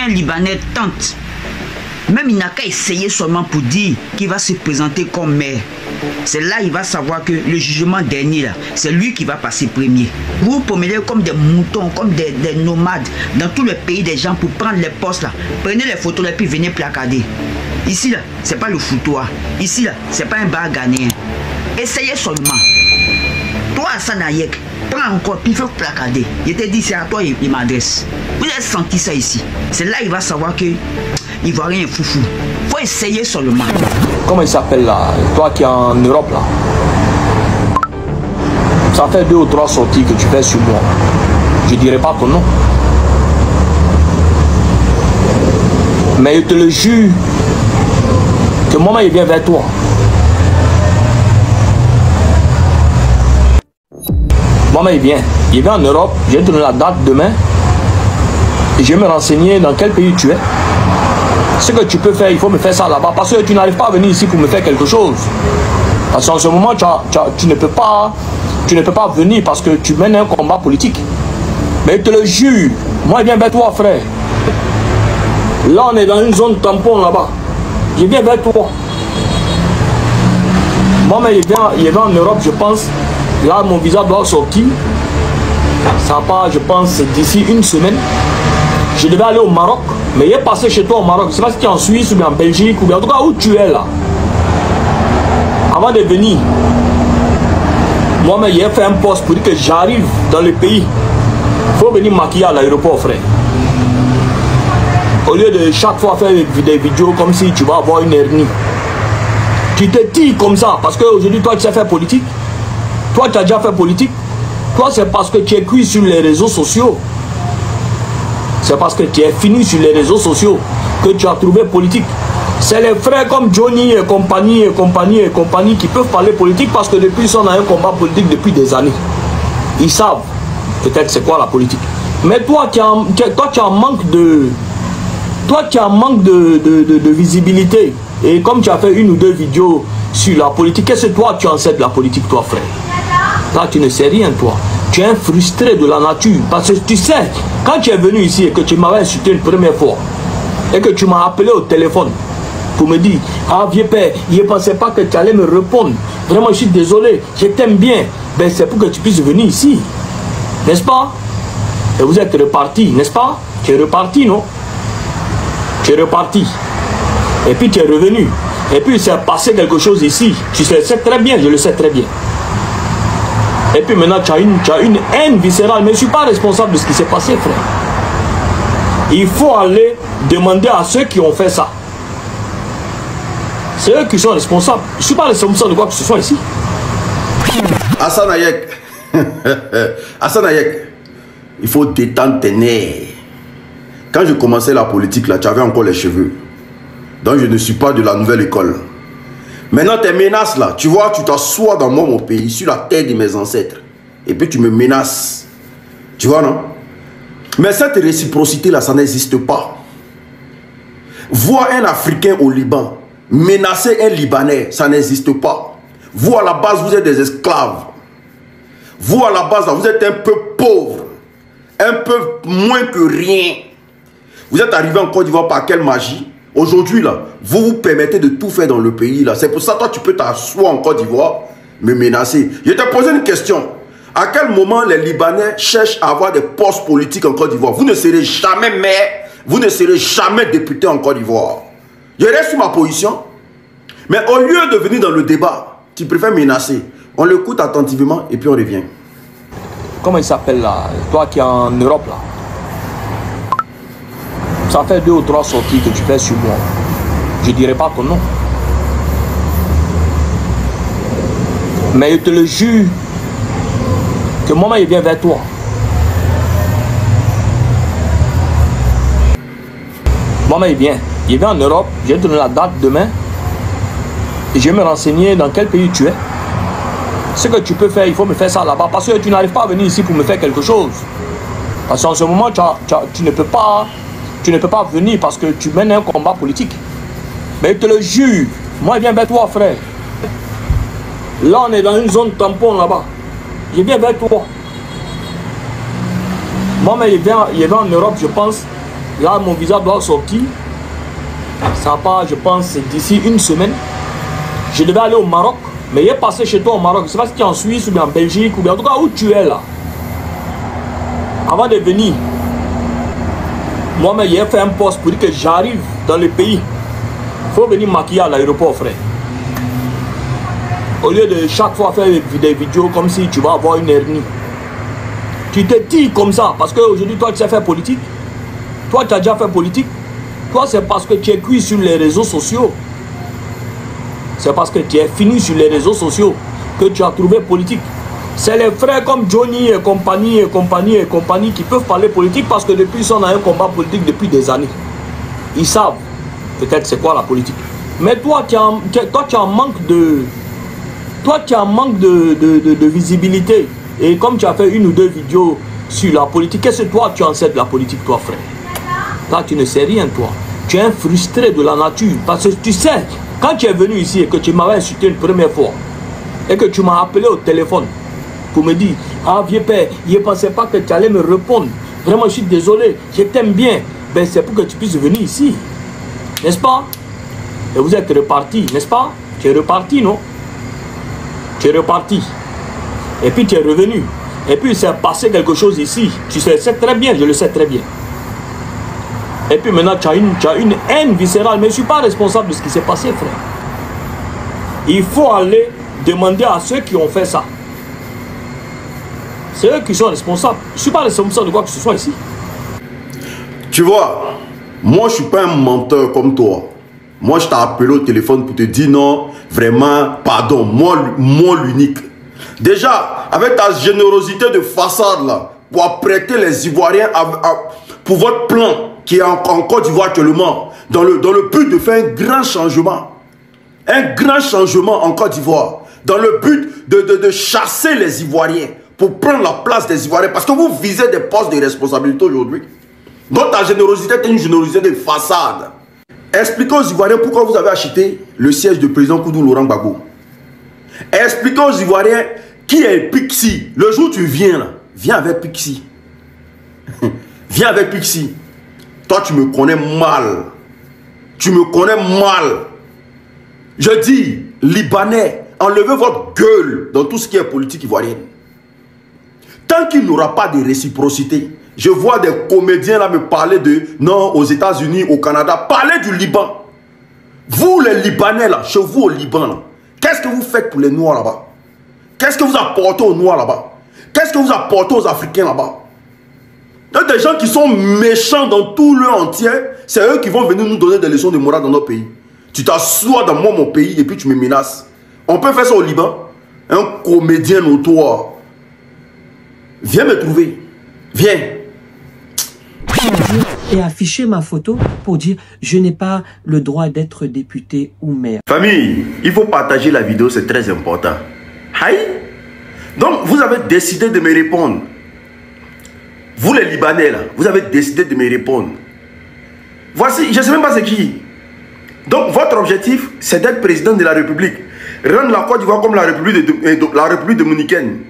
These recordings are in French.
un Libanais tente, même il n'a qu'à essayer seulement pour dire qu'il va se présenter comme maire. C'est là qu'il va savoir que le jugement dernier, là, c'est lui qui va passer premier. Vous vous promenez comme des moutons, comme des nomades dans tout le pays des gens pour prendre les postes là. Prenez les photos et puis venez placarder. Ici là, c'est pas le foutoir. Ici là, c'est pas un bar ghanéen. Essayez seulement. Toi, Hassan Hayek, prends encore, puis il faut placarder. Je te dis, c'est à toi il m'adresse. Vous avez senti ça ici. C'est là qu'il va savoir que il voit rien foufou. Faut essayer seulement. Comment il s'appelle là? Toi qui es en Europe là. Ça fait 2 ou 3 sorties que tu fais sur moi. Je dirais pas ton nom. Mais je te le jure que maman il vient vers toi. Maman il vient en Europe, je vais te donner la date demain. Et je vais me renseigner dans quel pays tu es. Ce que tu peux faire, il faut me faire ça là-bas. Parce que tu n'arrives pas à venir ici pour me faire quelque chose. Parce qu'en ce moment, tu ne peux pas venir parce que tu mènes un combat politique. Mais je te le jure, moi je viens vers toi frère. Là on est dans une zone tampon là-bas. Je viens vers toi. Moi mais il vient en Europe je pense. Là mon visa doit sortir. Ça part je pense d'ici une semaine. Je devais aller au Maroc. Mais il est passé chez toi au Maroc. Je ne sais pas si tu es en Suisse ou bien en Belgique ou bien en tout cas où tu es là. Avant de venir, moi-même, j'ai fait un poste pour dire que j'arrive dans le pays. Il faut venir maquiller à l'aéroport, frère. Au lieu de chaque fois faire des vidéos comme si tu vas avoir une hernie. Tu te tires comme ça parce qu'aujourd'hui, toi, tu sais faire politique. Toi, tu as déjà fait politique. Toi, c'est parce que tu es cuit sur les réseaux sociaux. C'est parce que tu es fini sur les réseaux sociaux que tu as trouvé politique. C'est les frères comme Johnny et compagnie qui peuvent parler politique parce que depuis ils sont dans un combat politique depuis des années. Ils savent peut-être c'est quoi la politique. Mais toi tu as un manque de... Toi tu as un manque de visibilité. Et comme tu as fait 1 ou 2 vidéos sur la politique, qu'est-ce que toi tu en sais de la politique toi frère? Toi tu ne sais rien toi. Tu es un frustré de la nature. Parce que tu sais, quand tu es venu ici et que tu m'avais insulté une première fois, et que tu m'as appelé au téléphone pour me dire, ah vieux père, je ne pensais pas que tu allais me répondre. Vraiment, je suis désolé, je t'aime bien. Ben, c'est pour que tu puisses venir ici. N'est-ce pas? Et vous êtes reparti, n'est-ce pas? Tu es reparti, non? Tu es reparti. Et puis tu es revenu. Et puis il s'est passé quelque chose ici. Tu le sais très bien, je le sais très bien. Et puis maintenant, tu as une haine viscérale. Mais je ne suis pas responsable de ce qui s'est passé, frère. Il faut aller demander à ceux qui ont fait ça. C'est eux qui sont responsables. Je ne suis pas responsable de quoi que ce soit ici. Hassan Hayek. Hassan Hayek, il faut détendre tes nerfs. Quand je commençais la politique, là, tu avais encore les cheveux. Donc je ne suis pas de la nouvelle école. Maintenant, tes menaces là, tu vois, tu t'assois dans mon pays, sur la terre de mes ancêtres. Et puis tu me menaces. Tu vois, non? Mais cette réciprocité là, ça n'existe pas. Voir un Africain au Liban menacer un Libanais, ça n'existe pas. Vous à la base, vous êtes des esclaves. Vous à la base, là, vous êtes un peu pauvre. Un peu moins que rien. Vous êtes arrivé en Côte d'Ivoire par quelle magie? Aujourd'hui, là, vous vous permettez de tout faire dans le pays, là. C'est pour ça que toi, tu peux t'asseoir en Côte d'Ivoire, me menacer. Je t'ai posé une question. À quel moment les Libanais cherchent à avoir des postes politiques en Côte d'Ivoire? Vous ne serez jamais maire, vous ne serez jamais député en Côte d'Ivoire. Je reste sur ma position. Mais au lieu de venir dans le débat, tu préfères menacer. On l'écoute attentivement et puis on revient. Comment il s'appelle là? Toi qui es en Europe là. Ça fait 2 ou 3 sorties que tu fais sur moi. Je dirais pas ton nom. Mais je te le jure que maman il vient vers toi. Maman il vient en Europe, je vais te donner la date demain. Et je vais me renseigner dans quel pays tu es. Ce que tu peux faire, il faut me faire ça là-bas. Parce que tu n'arrives pas à venir ici pour me faire quelque chose. Parce qu'en ce moment, tu ne peux pas venir parce que tu mènes un combat politique. Mais je te le jure, moi je viens vers toi frère. Là on est dans une zone tampon là-bas. Je viens vers toi. Moi mais il vient en Europe je pense. Là, mon visa doit sortir. Ça part, je pense, d'ici une semaine. Je devais aller au Maroc. Mais il est passé chez toi au Maroc. Je ne sais pas si tu es en Suisse ou bien en Belgique ou bien en tout cas où tu es là. Avant de venir, moi-même, j'ai fait un poste pour dire que j'arrive dans le pays. Il faut venir maquiller à l'aéroport, frère. Au lieu de chaque fois faire des vidéos comme si tu vas avoir une hernie. Tu te dis comme ça parce qu'aujourd'hui, toi, tu sais faire politique. Toi, tu as déjà fait politique. Toi, c'est parce que tu es cuit sur les réseaux sociaux. C'est parce que tu es fini sur les réseaux sociaux que tu as trouvé politique. C'est les frères comme Johnny et compagnie qui peuvent parler politique parce que depuis ils sont dans un combat politique depuis des années. Ils savent peut-être c'est quoi la politique. Mais toi, tu as un manque de... Toi, tu as un manque de visibilité. Et comme tu as fait une ou deux vidéos sur la politique, qu'est-ce que toi, tu en sais de la politique, toi, frère? Toi, tu ne sais rien, toi. Tu es un frustré de la nature. Parce que tu sais, quand tu es venu ici et que tu m'avais insulté une première fois, et que tu m'as appelé au téléphone pour me dire, ah, vieux père, je ne pensais pas que tu allais me répondre. Vraiment, je suis désolé, je t'aime bien. Ben, c'est pour que tu puisses venir ici. N'est-ce pas? Et vous êtes reparti, n'est-ce pas? Tu es reparti, non? Tu es reparti. Et puis tu es revenu. Et puis il s'est passé quelque chose ici. Tu sais très bien, je le sais très bien. Et puis maintenant tu as une haine viscérale. Mais je ne suis pas responsable de ce qui s'est passé, frère. Il faut aller demander à ceux qui ont fait ça. C'est eux qui sont responsables. Je ne suis pas responsable de quoi que ce soit ici. Tu vois, moi je ne suis pas un menteur comme toi. Moi je t'ai appelé au téléphone pour te dire non, vraiment, pardon, moi l'unique. Déjà, avec ta générosité de façade là, pour apprêter les Ivoiriens pour votre plan qui est en Côte d'Ivoire actuellement, dans le but de faire un grand changement en Côte d'Ivoire, dans le but de chasser les Ivoiriens, pour prendre la place des Ivoiriens, parce que vous visez des postes de responsabilité aujourd'hui. Donc ta générosité est une générosité de façade. Expliquez aux Ivoiriens pourquoi vous avez acheté le siège du président Koudou Laurent Gbagbo. Expliquez aux Ivoiriens qui est Pixie. Le jour où tu viens là, viens avec Pixie. Viens avec Pixie. Toi, tu me connais mal. Tu me connais mal. Je dis, Libanais, enlevez votre gueule dans tout ce qui est politique ivoirienne. Tant qu'il n'aura pas de réciprocité, je vois des comédiens là me parler de non, aux États-Unis, au Canada, parlez du Liban. Vous, les Libanais là, chez vous au Liban là, qu'est-ce que vous faites pour les Noirs là-bas? Qu'est-ce que vous apportez aux Noirs là-bas? Qu'est-ce que vous apportez aux Africains là-bas? Il y a des gens qui sont méchants dans tout le entier. C'est eux qui vont venir nous donner des leçons de morale dans notre pays. Tu t'assois dans mon pays et puis tu me menaces. On peut faire ça au Liban. Un comédien notoire. Viens me trouver. Viens. Et afficher ma photo pour dire je n'ai pas le droit d'être député ou maire. Famille, il faut partager la vidéo, c'est très important. Aïe. Donc vous avez décidé de me répondre. Vous les Libanais là, vous avez décidé de me répondre. Voici, je ne sais même pas c'est qui. Donc votre objectif, c'est d'être président de la République. Rendre la Côte d'Ivoire comme la République dominicaine.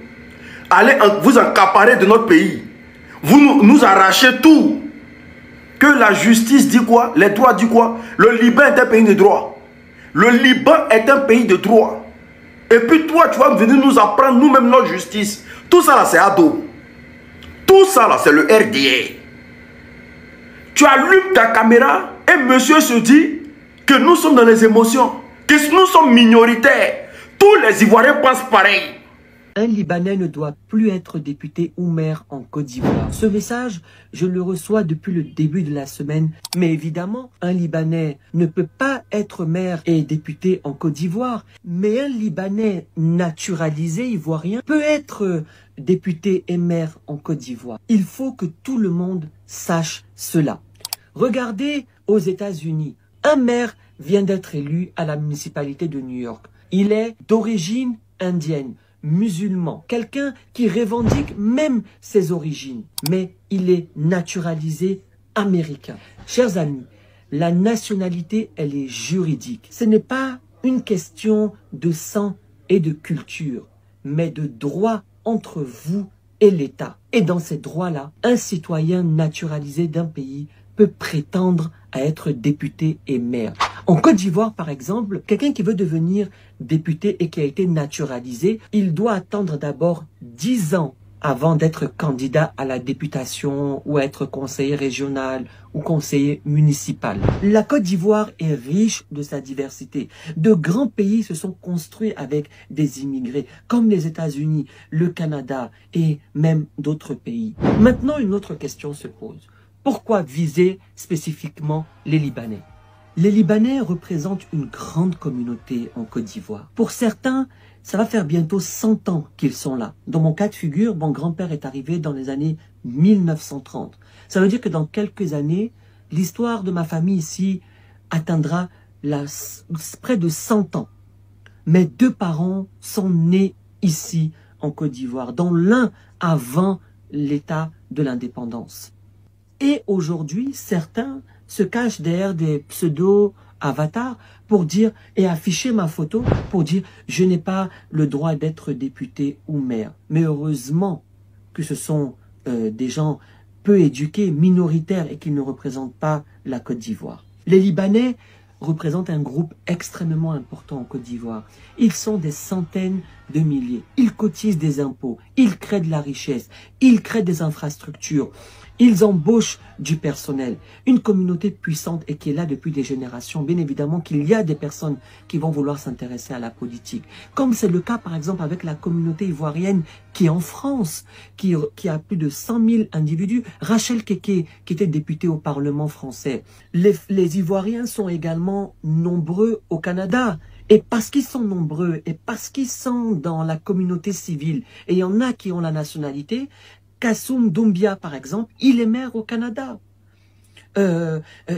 Allez vous accaparer de notre pays. Vous nous arrachez tout. Que la justice dit quoi? Les droits disent quoi? Le Liban est un pays de droit. Le Liban est un pays de droit. Et puis toi, tu vas venir nous apprendre nous-mêmes notre justice. Tout ça là, c'est ado. Tout ça là, c'est le RDA. Tu allumes ta caméra et monsieur se dit que nous sommes dans les émotions, que nous sommes minoritaires. Tous les Ivoiriens pensent pareil. Un Libanais ne doit plus être député ou maire en Côte d'Ivoire. Ce message, je le reçois depuis le début de la semaine. Mais évidemment, un Libanais ne peut pas être maire et député en Côte d'Ivoire. Mais un Libanais naturalisé ivoirien peut être député et maire en Côte d'Ivoire. Il faut que tout le monde sache cela. Regardez aux États-Unis. Un maire vient d'être élu à la municipalité de New York. Il est d'origine indienne. Musulman, quelqu'un qui revendique même ses origines, mais il est naturalisé américain. Chers amis, la nationalité, elle est juridique. Ce n'est pas une question de sang et de culture, mais de droit entre vous et l'État. Et dans ces droits-là, un citoyen naturalisé d'un pays peut prétendre à être député et maire. En Côte d'Ivoire, par exemple, quelqu'un qui veut devenir député et qui a été naturalisé, il doit attendre d'abord 10 ans avant d'être candidat à la députation ou à être conseiller régional ou conseiller municipal. La Côte d'Ivoire est riche de sa diversité. De grands pays se sont construits avec des immigrés, comme les États-Unis, le Canada et même d'autres pays. Maintenant, une autre question se pose. Pourquoi viser spécifiquement les Libanais? Les Libanais représentent une grande communauté en Côte d'Ivoire. Pour certains, ça va faire bientôt 100 ans qu'ils sont là. Dans mon cas de figure, mon grand-père est arrivé dans les années 1930. Ça veut dire que dans quelques années, l'histoire de ma famille ici atteindra près de 100 ans. Mes 2 parents sont nés ici en Côte d'Ivoire, dont l'un avant l'état de l'indépendance. Et aujourd'hui, certains se cachent derrière des pseudo-avatars pour dire et afficher ma photo pour dire je n'ai pas le droit d'être député ou maire. Mais heureusement que ce sont des gens peu éduqués, minoritaires et qui ne représentent pas la Côte d'Ivoire. Les Libanais représentent un groupe extrêmement important en Côte d'Ivoire. Ils sont des centaines de milliers. Ils cotisent des impôts, ils créent de la richesse, ils créent des infrastructures. Ils embauchent du personnel, une communauté puissante et qui est là depuis des générations. Bien évidemment qu'il y a des personnes qui vont vouloir s'intéresser à la politique. Comme c'est le cas par exemple avec la communauté ivoirienne qui est en France, qui a plus de 100 000 individus. Rachel Keke, qui était députée au Parlement français. Les Ivoiriens sont également nombreux au Canada. Et parce qu'ils sont nombreux et parce qu'ils sont dans la communauté civile, et il y en a qui ont la nationalité, Kassoum Doumbia, par exemple, il est maire au Canada.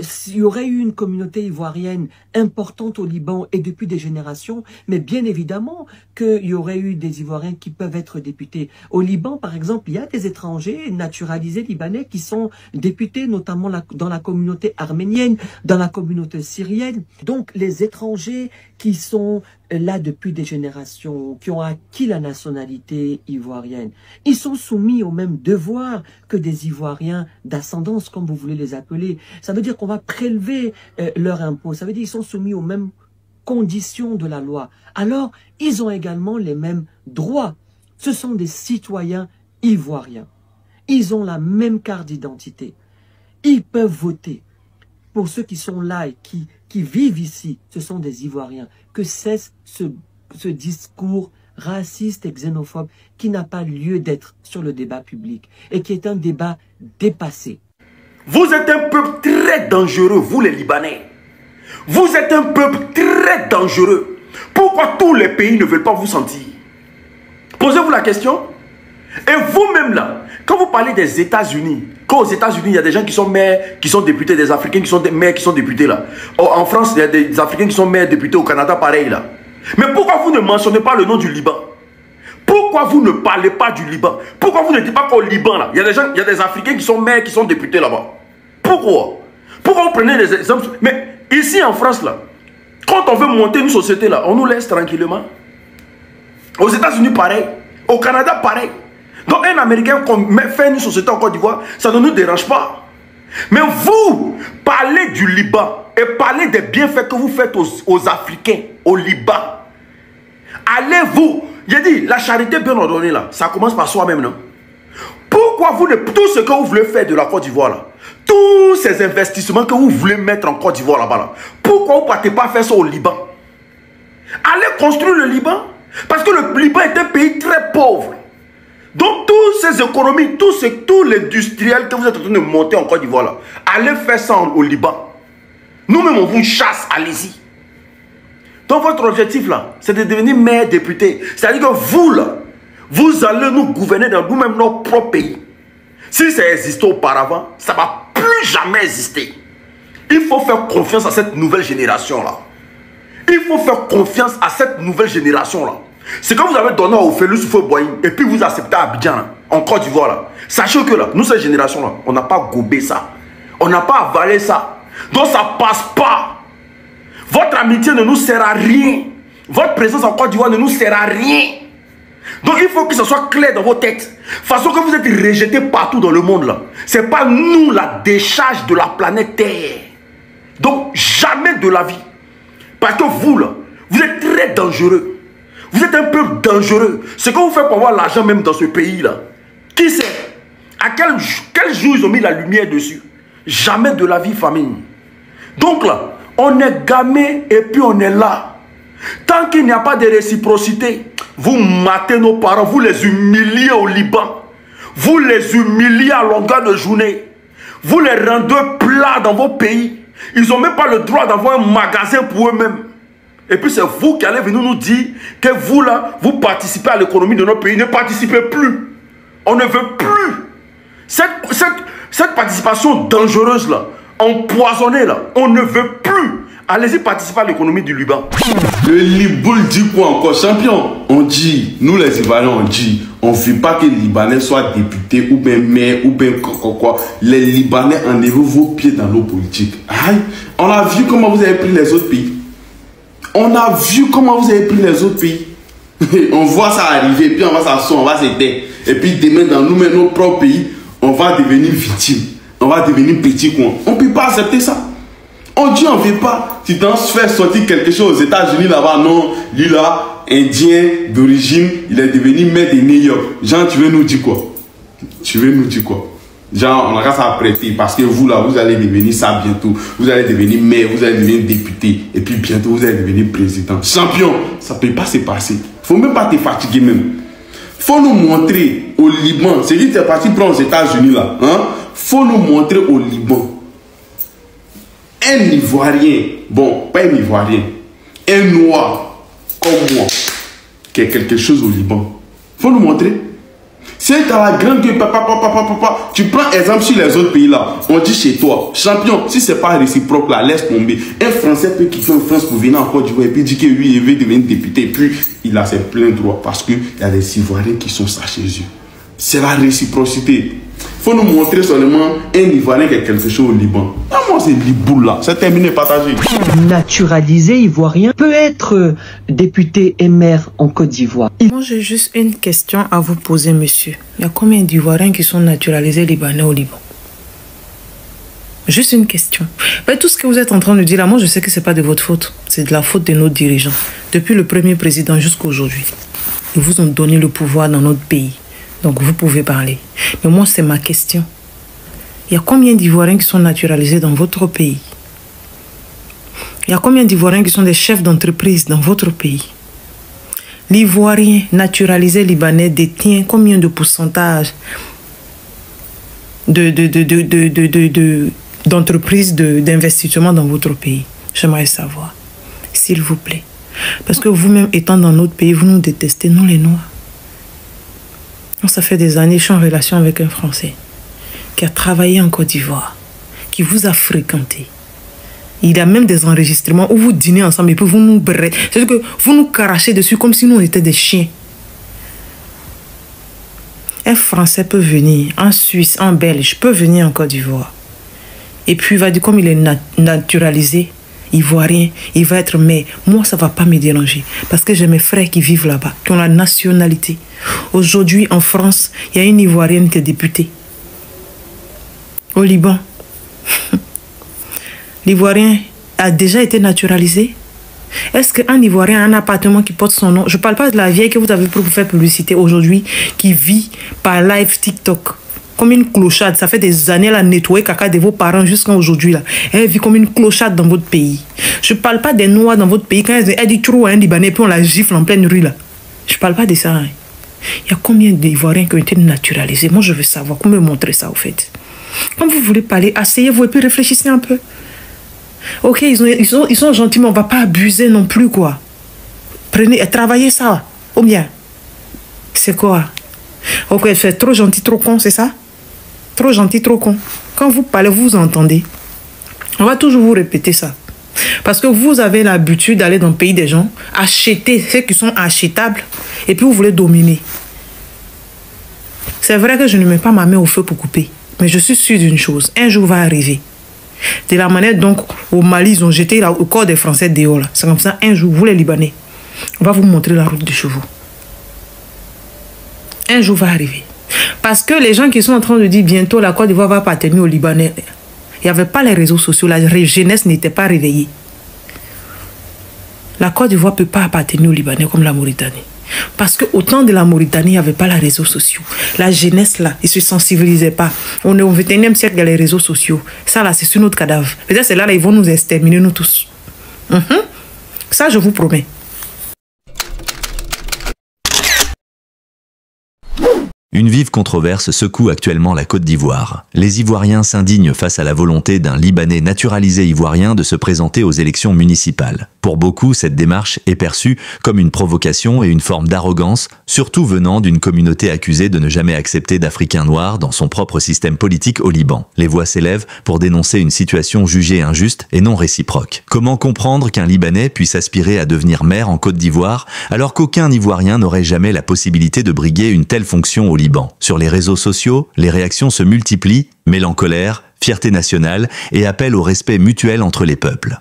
S'il y aurait eu une communauté ivoirienne importante au Liban et depuis des générations, mais bien évidemment qu'il y aurait eu des Ivoiriens qui peuvent être députés. Au Liban, par exemple, il y a des étrangers naturalisés libanais qui sont députés, notamment dans la communauté arménienne, dans la communauté syrienne. Donc, les étrangers qui sont là depuis des générations, qui ont acquis la nationalité ivoirienne, ils sont soumis aux mêmes devoirs que des Ivoiriens d'ascendance, comme vous voulez les appeler. Ça veut dire qu'on va prélever leurs impôts. Ça veut dire qu'ils sont soumis aux mêmes conditions de la loi. Alors, ils ont également les mêmes droits. Ce sont des citoyens ivoiriens. Ils ont la même carte d'identité. Ils peuvent voter. Pour ceux qui sont là et qui vivent ici, ce sont des Ivoiriens. Que cesse ce discours raciste et xénophobe qui n'a pas lieu d'être sur le débat public et qui est un débat dépassé. Vous êtes un peuple très dangereux, vous les Libanais. Vous êtes un peuple très dangereux. Pourquoi tous les pays ne veulent pas vous sentir? Posez-vous la question. Et vous-même là, quand vous parlez des États-Unis, quand aux États-Unis, il y a des gens qui sont maires, qui sont députés, des Africains qui sont maires, qui sont députés là. En France, il y a des Africains qui sont maires, députés, au Canada, pareil là. Mais pourquoi vous ne mentionnez pas le nom du Liban? Pourquoi vous ne parlez pas du Liban? Pourquoi vous ne dites pas qu'au Liban là, il y a des gens, il y a des Africains qui sont maires, qui sont députés là-bas? Pourquoi? Pourquoi vous prenez des exemples? Mais ici en France là, quand on veut monter une société là, on nous laisse tranquillement. Aux États-Unis pareil, au Canada pareil. Donc un Américain fait une société en Côte d'Ivoire, ça ne nous dérange pas. Mais vous, parlez du Liban et parlez des bienfaits que vous faites aux Africains, au Liban. Allez-vous, j'ai dit, la charité bien ordonnée là, ça commence par soi-même, non? Pourquoi vous ne... Tout ce que vous voulez faire de la Côte d'Ivoire là, tous ces investissements que vous voulez mettre en Côte d'Ivoire là-bas là, pourquoi vous ne partez pas faire ça au Liban? Allez construire le Liban. Parce que le Liban est un pays très pauvre. Donc, toutes ces économies, tout l'industriel que vous êtes en train de monter en Côte d'Ivoire là, allez faire ça au Liban. Nous-mêmes, on vous chasse, allez-y. Donc, votre objectif là, c'est de devenir maire député. C'est-à-dire que vous là, vous allez nous gouverner dans nous-mêmes notre propre pays. Si ça existait auparavant, ça ne va plus jamais exister. Il faut faire confiance à cette nouvelle génération là. Il faut faire confiance à cette nouvelle génération là. Ce que vous avez donné au Félix Houphouët-Boigny et puis vous acceptez à Abidjan, là, en Côte d'Ivoire là. Sachez que là, nous cette génération là, on n'a pas gobé ça. On n'a pas avalé ça. Donc ça passe pas. Votre amitié ne nous sert à rien. Votre présence en Côte d'Ivoire ne nous sert à rien. Donc il faut que ce soit clair dans vos têtes. Façon que vous êtes rejetés partout dans le monde là. Ce n'est pas nous la décharge de la planète Terre. Donc jamais de la vie. Parce que vous là, vous êtes très dangereux. Vous êtes un peu dangereux. Ce que vous faites pour avoir l'argent même dans ce pays là. Qui sait? À quel jour ils ont mis la lumière dessus? Jamais de la vie, famille. Donc là, on est gamé et puis on est là. Tant qu'il n'y a pas de réciprocité, vous matez nos parents, vous les humiliez au Liban. Vous les humiliez à longueur de journée. Vous les rendez plats dans vos pays. Ils n'ont même pas le droit d'avoir un magasin pour eux-mêmes. Et puis c'est vous qui allez venir nous dire que vous là, vous participez à l'économie de notre pays. Ne participez plus. On ne veut plus. Cette participation dangereuse là, empoisonnée là, on ne veut plus. Allez-y participer à l'économie du Liban. Le Liboul dit quoi encore, champion? On dit, nous les Ivoiriens, on dit, on ne veut pas que les Libanais soient députés ou bien maires ou bien quoi. Les Libanais, enlevez vos pieds dans nos politiques. Aïe, on a vu comment vous avez pris les autres pays. On a vu comment vous avez pris les autres pays. On voit ça arriver, puis on va s'asseoir, on va s'aider. Et puis demain, dans nous-mêmes, nos propres pays, on va devenir victime. On va devenir petit coin. On ne peut pas accepter ça. On dit on ne veut pas. Si tu fais sortir quelque chose aux États-Unis là-bas, non, lui là, indien d'origine, il est devenu maire de New York. Jean, tu veux nous dire quoi? Tu veux nous dire quoi? Jean, on a qu'à s'apprêter parce que vous là, vous allez devenir ça bientôt. Vous allez devenir maire, vous allez devenir député. Et puis bientôt, vous allez devenir président. Champion, ça ne peut pas se passer. Il ne faut même pas te fatiguer même. Il faut nous montrer au Liban. C'est lui qui est parti prendre aux États-Unis là. Hein? Faut nous montrer au Liban. Un Ivoirien, bon, pas un Ivoirien, un Noir comme moi, qui est quelque chose au Liban. Faut nous montrer. C'est dans la grande gueule, papa. Tu prends exemple sur les autres pays là. On dit chez toi, champion, si c'est pas réciproque là, laisse tomber. Un Français peut quitter en France pour venir en Côte d'Ivoire et puis dire que lui, il veut devenir député. Et puis, il a ses pleins droits parce qu'il y a des Ivoiriens qui sont ça chez eux. C'est la réciprocité. Il faut nous montrer seulement un Ivoirien qui a quelque chose au Liban. Ah, moi, c'est Liboul là. C'est terminé, partagé. Naturalisé ivoirien peut être député et maire en Côte d'Ivoire. Moi, j'ai juste une question à vous poser, monsieur. Il y a combien d'Ivoiriens qui sont naturalisés libanais au Liban? Juste une question. Mais tout ce que vous êtes en train de dire là, moi, je sais que ce n'est pas de votre faute. C'est de la faute de nos dirigeants. Depuis le premier président jusqu'à aujourd'hui. Ils vous ont donné le pouvoir dans notre pays. Donc, vous pouvez parler. Mais moi, c'est ma question. Il y a combien d'Ivoiriens qui sont naturalisés dans votre pays? Il y a combien d'Ivoiriens qui sont des chefs d'entreprise dans votre pays? L'Ivoirien naturalisé libanais détient combien de pourcentage d'entreprises d'investissement dans votre pays? J'aimerais savoir, s'il vous plaît. Parce que vous-même, étant dans notre pays, vous nous détestez, nous les Noirs. Ça fait des années que je suis en relation avec un Français qui a travaillé en Côte d'Ivoire, qui vous a fréquenté. Il a même des enregistrements où vous dînez ensemble et puis vous nous brûlez. C'est-à-dire que vous nous carachez dessus comme si nous on était des chiens. Un Français peut venir, un Suisse, un Belge peut venir en Côte d'Ivoire. Et puis il va dire comme il est naturalisé, Ivoirien, il va être maire. Moi, ça ne va pas me déranger. Parce que j'ai mes frères qui vivent là-bas, qui ont la nationalité. Aujourd'hui, en France, il y a une Ivoirienne qui est députée. Au Liban. L'Ivoirien a déjà été naturalisé. Est-ce qu'un Ivoirien a un appartement qui porte son nom? Je ne parle pas de la vieille que vous avez pris pour faire publicité aujourd'hui, qui vit par live TikTok. Comme une clochade. Ça fait des années, elle a nettoyé caca de vos parents jusqu'à aujourd'hui. Elle vit comme une clochade dans votre pays. Je ne parle pas des Noirs dans votre pays. Quand elle dit trop à un Libanais, puis on la gifle en pleine rue. Là. Je ne parle pas de ça. Hein. Il y a combien d'Ivoiriens qui ont été naturalisés? Moi, je veux savoir. Comment me montrer ça, au fait? Quand vous voulez parler, asseyez-vous et puis réfléchissez un peu. Ok, ils sont gentils, mais on ne va pas abuser non plus, quoi. Prenez, travaillez ça. Ou bien? C'est quoi? Ok, elle fait trop gentil, trop con, c'est ça? Trop gentil, trop con. Quand vous parlez, vous entendez. On va toujours vous répéter ça. Parce que vous avez l'habitude d'aller dans le pays des gens, acheter ceux qui sont achetables, et puis vous voulez dominer. C'est vrai que je ne mets pas ma main au feu pour couper. Mais je suis sûre d'une chose. Un jour va arriver. De la manière donc au Mali, ils ont jeté au corps des Français dehors. C'est comme ça, un jour, vous les Libanais, on va vous montrer la route des chevaux. Un jour va arriver. Parce que les gens qui sont en train de dire bientôt la Côte d'Ivoire va appartenir aux Libanais, il n'y avait pas les réseaux sociaux, la jeunesse n'était pas réveillée. La Côte d'Ivoire ne peut pas appartenir aux Libanais comme la Mauritanie. Parce qu'au temps de la Mauritanie, il n'y avait pas les réseaux sociaux. La jeunesse, là, ils ne se sensibilisaient pas. On est au 21e siècle, il y a les réseaux sociaux. Ça, là, c'est sur notre cadavre. Peut-être c'est là, ils vont nous exterminer, nous tous. Ça, je vous promets. Une vive controverse secoue actuellement la Côte d'Ivoire. Les Ivoiriens s'indignent face à la volonté d'un Libanais naturalisé ivoirien de se présenter aux élections municipales. Pour beaucoup, cette démarche est perçue comme une provocation et une forme d'arrogance, surtout venant d'une communauté accusée de ne jamais accepter d'Africains noirs dans son propre système politique au Liban. Les voix s'élèvent pour dénoncer une situation jugée injuste et non réciproque. Comment comprendre qu'un Libanais puisse aspirer à devenir maire en Côte d'Ivoire alors qu'aucun Ivoirien n'aurait jamais la possibilité de briguer une telle fonction au Liban? Sur les réseaux sociaux, les réactions se multiplient, mêlant colère, fierté nationale et appel au respect mutuel entre les peuples.